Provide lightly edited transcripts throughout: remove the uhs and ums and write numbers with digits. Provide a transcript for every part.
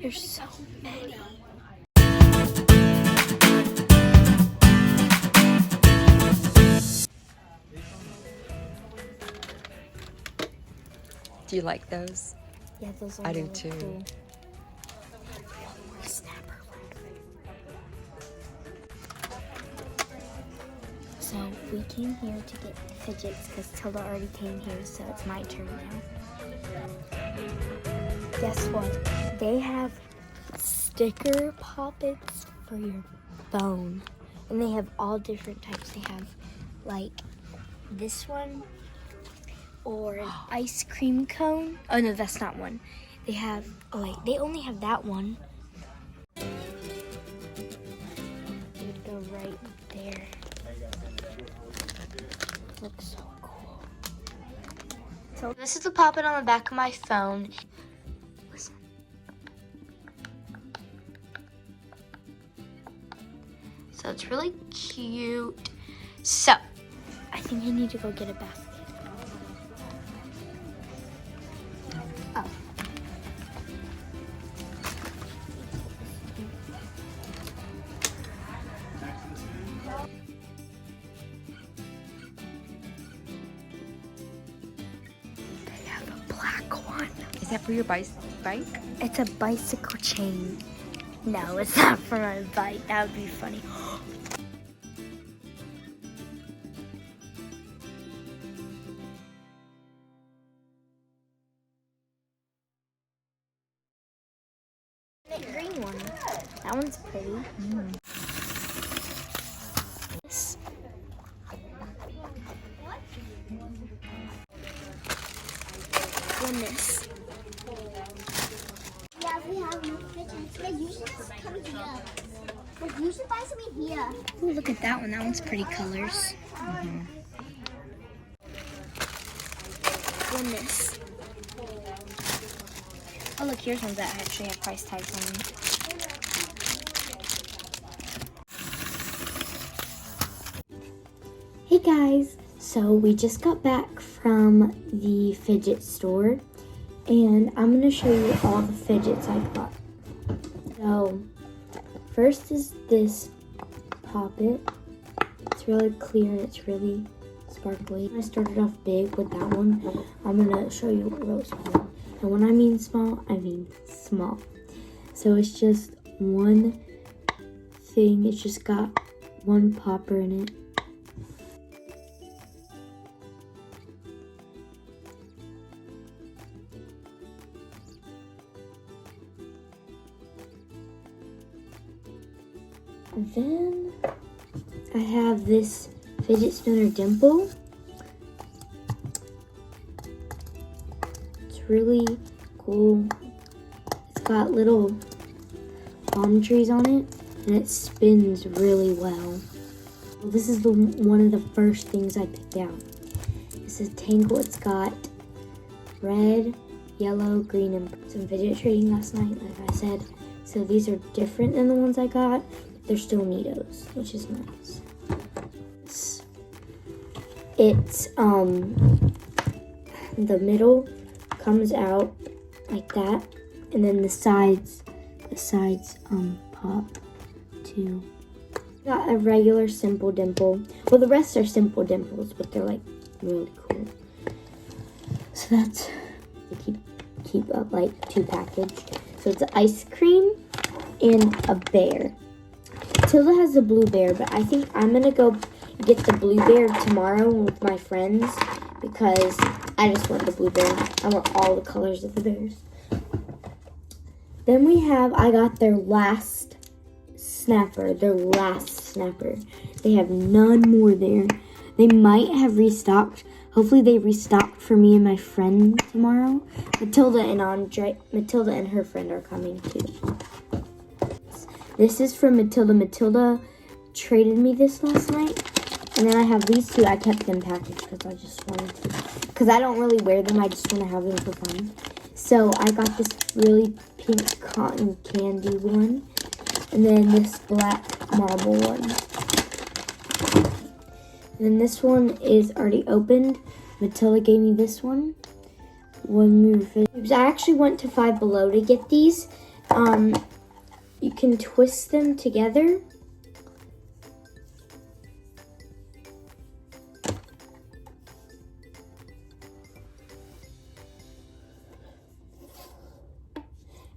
There's so many. Do you like those? Yeah, those are I do really too. Cool. One more snapper. So we came here to get fidgets because Tilda already came here, so it's my turn now. Guess what? They have sticker poppets for your phone. And they have all different types. They have like this one or an ice cream cone. Oh no, that's not one. They have, oh wait, they only have that one. It would go right there. Looks so cool. So this is the poppet on the back of my phone. Listen. So it's really cute. So I think I need to go get a basket. Oh. They have a black one. Is that for your bike? It's a bicycle chain. No, it's not for my bike. That would be funny. That green one. That one's pretty. This. Goodness. Yeah, we have no fidgets. They usually just come here. They usually buy some here. Ooh, look at that one. That one's pretty colors. Goodness. Oh, look, here's ones that actually have price tags on them. Hey guys, so we just got back from the fidget store and I'm going to show you all the fidgets I got. So, first is this poppet. It's really clear and it's really sparkly. I started off big with that one. I'm going to show you really small. And when I mean small, I mean small. So it's just one thing. It's just got one popper in it. And then I have this fidget spinner dimple. It's really cool. It's got little palm trees on it and it spins really well. This is one of the first things I picked out. This is Tangle. It's got red, yellow, green, and some fidget trading last night, like I said. So these are different than the ones I got. They're still neatos, which is nice. It's the middle comes out like that, and then the sides pop too. Got a regular simple dimple. Well, the rest are simple dimples, but they're like really cool. So that's to keep up like two packaged. So it's ice cream and a bear. Tilda has the blue bear, but I think I'm gonna go get the blue bear tomorrow with my friends because I just want the blue bear. I want all the colors of the bears. Then I got their last snapper. They have none more there. They might have restocked. Hopefully they restocked for me and my friend tomorrow. Matilda and her friend are coming too. This is from Matilda. Matilda traded me this last night. And then I have these two. I kept them packaged because I just wanted to. Because I don't really wear them. I just want to have them for fun. So I got this really pink cotton candy one. And then this black marble one. And then this one is already opened. Matilda gave me this one. When we were finished. I actually went to Five Below to get these. you can twist them together.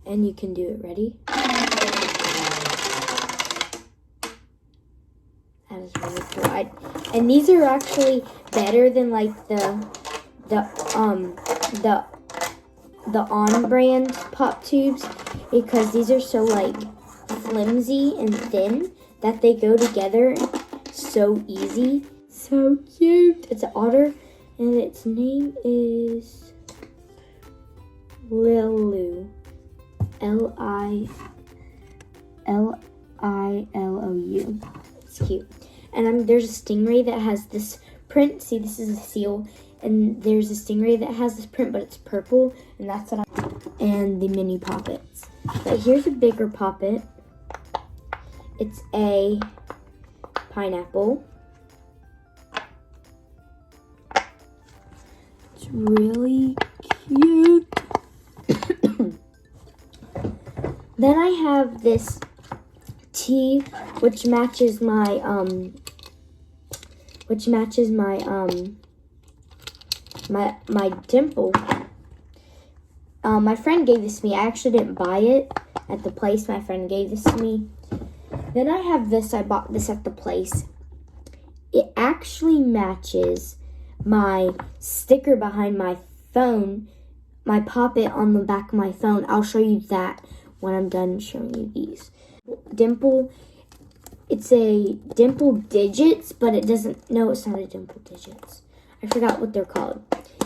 And you can do it. Ready? That is really cool. And these are actually better than like the on brand pop tubes, because these are so like flimsy and thin that they go together so easy. So cute. It's an otter and its name is Lilu. Lilou. It's cute. And there's a stingray that has this print. See, this is a seal. And there's a stingray that has this print, but it's purple. And that's what and the mini poppets. But here's a bigger poppet. It's a pineapple. It's really cute. Then I have this tea, which matches my my dimple. My friend gave this to me. I actually didn't buy it at the place. My friend gave this to me. Then I have this. I bought this at the place. It actually matches my sticker behind my phone, my pop-it on the back of my phone. I'll show you that when I'm done showing you these. Dimple, it's a dimple digits, but it doesn't, no, it's not a dimple digits. I forgot what they're called.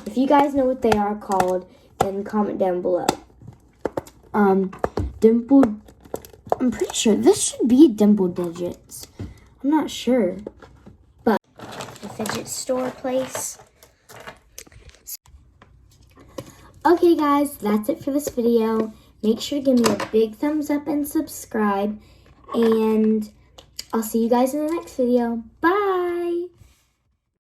If you guys know what they are called, then comment down below. Dimple, I'm pretty sure this should be dimple digits. I'm not sure, but the fidget store place. Okay guys, that's it for this video. Make sure to give me a big thumbs up and subscribe. And I'll see you guys in the next video. Bye!